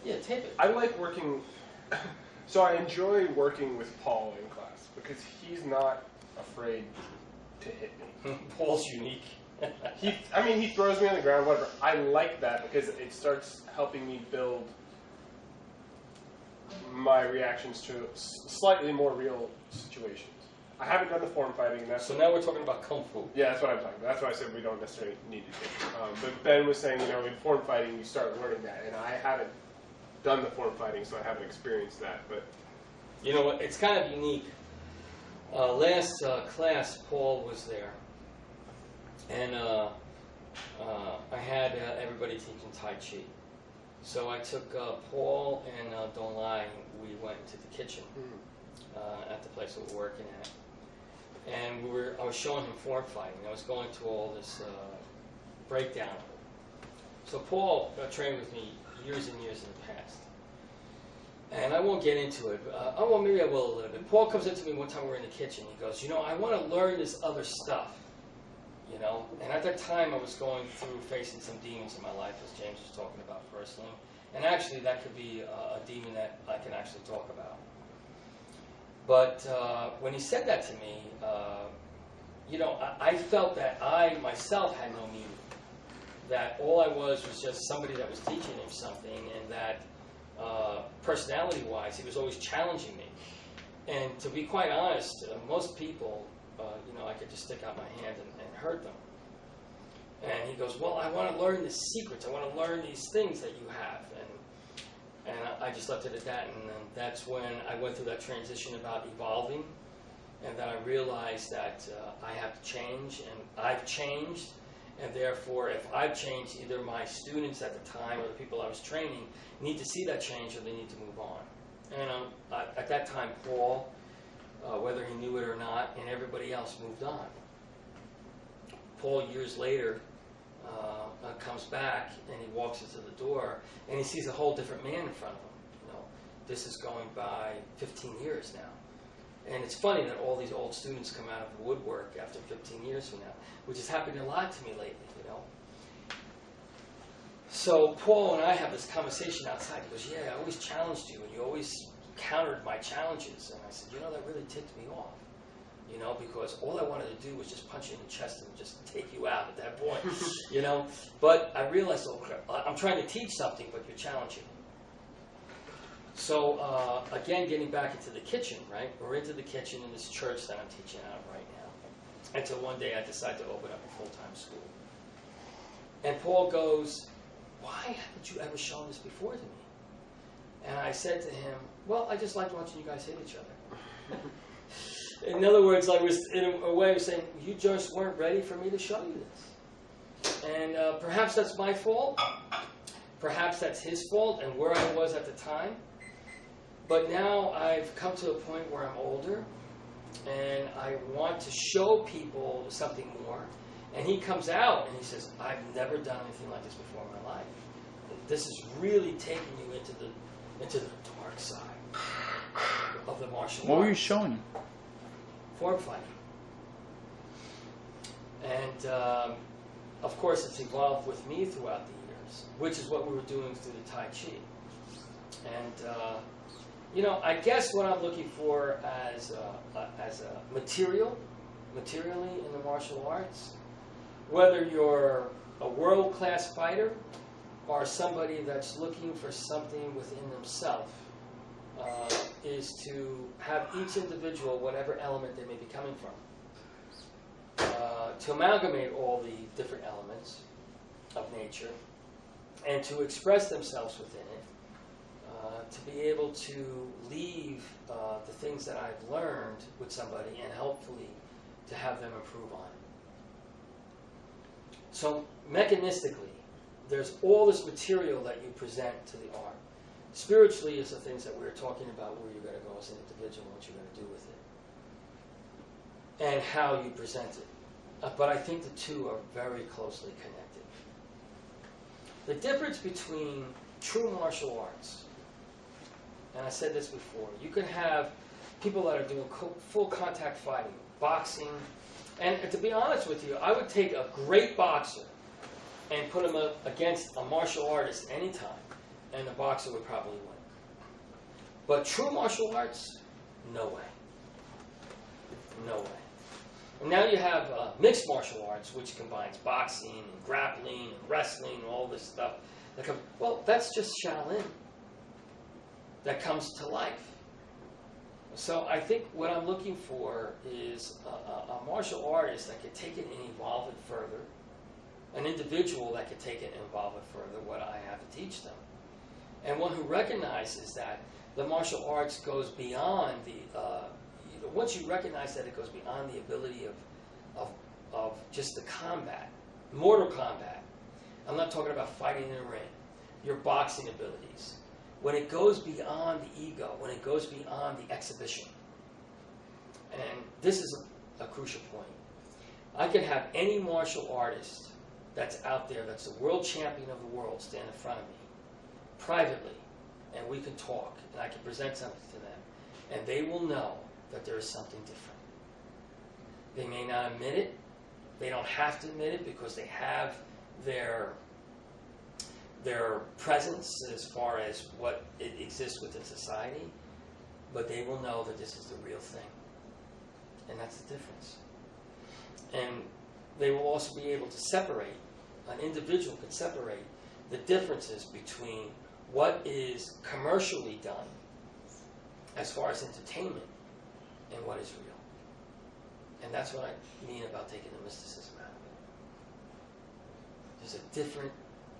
Yeah, tape it. I like working, so I enjoy working with Paul in class because he's not afraid to hit me. Paul's unique. He throws me on the ground, whatever. I like that because it starts helping me build my reactions to slightly more real situations. I haven't done the form fighting. And so now we're talking about Kung Fu. Yeah, that's what I'm talking about. That's why I said we don't necessarily need to do it. But Ben was saying, in form fighting you start learning that, and I haven't done the form fighting, so I haven't experienced that. But you know what? It's kind of unique. Last class, Paul was there, and I had everybody teaching Tai Chi. So I took Paul and Don Lai. We went to the kitchen at the place that we're working at, and I was showing him form fighting. I was going through all this breakdown. So Paul trained with me years and years in the past. And I won't get into it. Well, maybe I will a little bit. Paul comes into me one time, we're in the kitchen. He goes, I want to learn this other stuff, And at that time, I was going through facing some demons in my life, as James was talking about personally. And actually, that could be a demon that I can actually talk about. But when he said that to me, I felt that I myself had no meaning. That all I was just somebody that was teaching him something, and that personality-wise, he was always challenging me. And to be quite honest, most people, I could just stick out my hand and hurt them. And he goes, well, I want to learn the secrets. I want to learn these things that you have. And I just left it at that. And then that's when I went through that transition about evolving. And then I realized that I have to change, and I've changed. And therefore, if I've changed, either my students at the time or the people I was training need to see that change, or they need to move on. And at that time, Paul, whether he knew it or not, and everybody else moved on. Paul, years later, comes back, and he walks into the door, and he sees a whole different man in front of him. This is going by 15 years now. And it's funny that all these old students come out of the woodwork after 15 years from now, which has happened a lot to me lately, So Paul and I have this conversation outside. He goes, yeah, I always challenged you, and you always countered my challenges. And I said, that really ticked me off, because all I wanted to do was just punch you in the chest and just take you out at that point, But I realized, I'm trying to teach something, but you're challenging me. So, again, getting back into the kitchen, right? We're into the kitchen in this church that I'm teaching out of right now. Until one day I decide to open up a full-time school. And Paul goes, why haven't you ever shown this before to me? And I said to him, well, I just liked watching you guys hit each other. In other words, I was, in a way, of saying, you just weren't ready for me to show you this. And perhaps that's my fault. Perhaps that's his fault and where I was at the time. But now I've come to a point where I'm older, and I want to show people something more. And he comes out and he says, I've never done anything like this before in my life. This is really taking you into the dark side of the martial arts. What were you showing? Form fighting. And of course it's evolved with me throughout the years, which is what we were doing through the Tai Chi. And I guess what I'm looking for as a materially in the martial arts, whether you're a world-class fighter or somebody that's looking for something within themselves, is to have each individual, whatever element they may be coming from, to amalgamate all the different elements of nature and to express themselves within it. To be able to leave the things that I've learned with somebody and hopefully to have them improve on it. So mechanistically, there's all this material that you present to the art. Spiritually is the things that we're talking about, where you're going to go as an individual, what you're going to do with it, and how you present it. But I think the two are very closely connected. The difference between true martial arts, and I said this before, you can have people that are doing full contact fighting, boxing, and to be honest with you, I would take a great boxer and put him against a martial artist anytime, and the boxer would probably win. But true martial arts, no way. No way. And now you have mixed martial arts, which combines boxing and grappling and wrestling and all this stuff. Well, that's just Shaolin. That comes to life. So I think what I'm looking for is a martial artist that could take it and evolve it further, an individual that could take it and evolve it further, what I have to teach them, and one who recognizes that the martial arts goes beyond the, once you recognize that it goes beyond the ability of just the combat, mortal combat. I'm not talking about fighting in a ring, your boxing abilities. When it goes beyond the ego, when it goes beyond the exhibition, and this is a crucial point. I could have any martial artist that's out there that's the world champion of the world stand in front of me, privately, and we can talk, and I can present something to them, and they will know that there is something different. They may not admit it. They don't have to admit it because they have their presence as far as what it exists within society, but they will know that this is the real thing. And that's the difference. And they will also be able to separate, an individual can separate the differences between what is commercially done as far as entertainment and what is real. And that's what I mean about taking the mysticism out of it. There's a different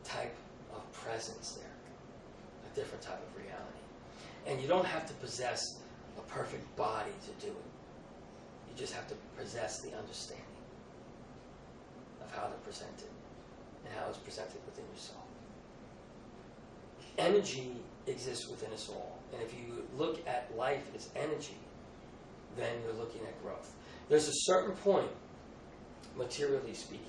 type of presence there, a different type of reality. And you don't have to possess a perfect body to do it. You just have to possess the understanding of how to present it and how it's presented within yourself. Energy exists within us all. And if you look at life as energy, then you're looking at growth. There's a certain point, materially speaking,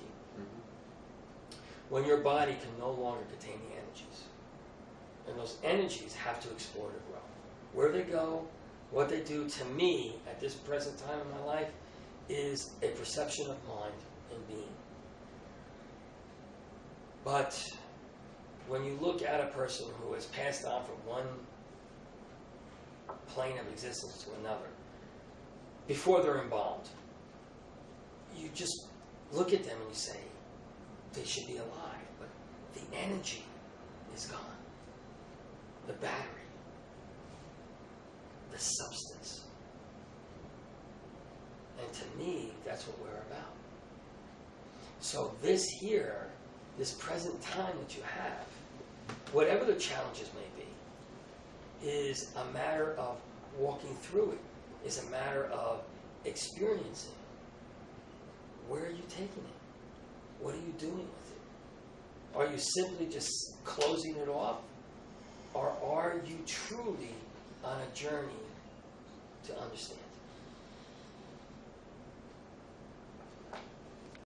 when your body can no longer contain the energies. And those energies have to explore to grow. Where they go, what they do, to me, at this present time in my life, is a perception of mind and being. But when you look at a person who has passed on from one plane of existence to another, before they're embalmed, you just look at them and you say, they should be alive, but the energy is gone. The battery, the substance. And to me, that's what we're about. So this here, this present time that you have, whatever the challenges may be, is a matter of walking through it, is a matter of experiencing. Where are you taking it? What are you doing with it? Are you simply just closing it off? Or are you truly on a journey to understand?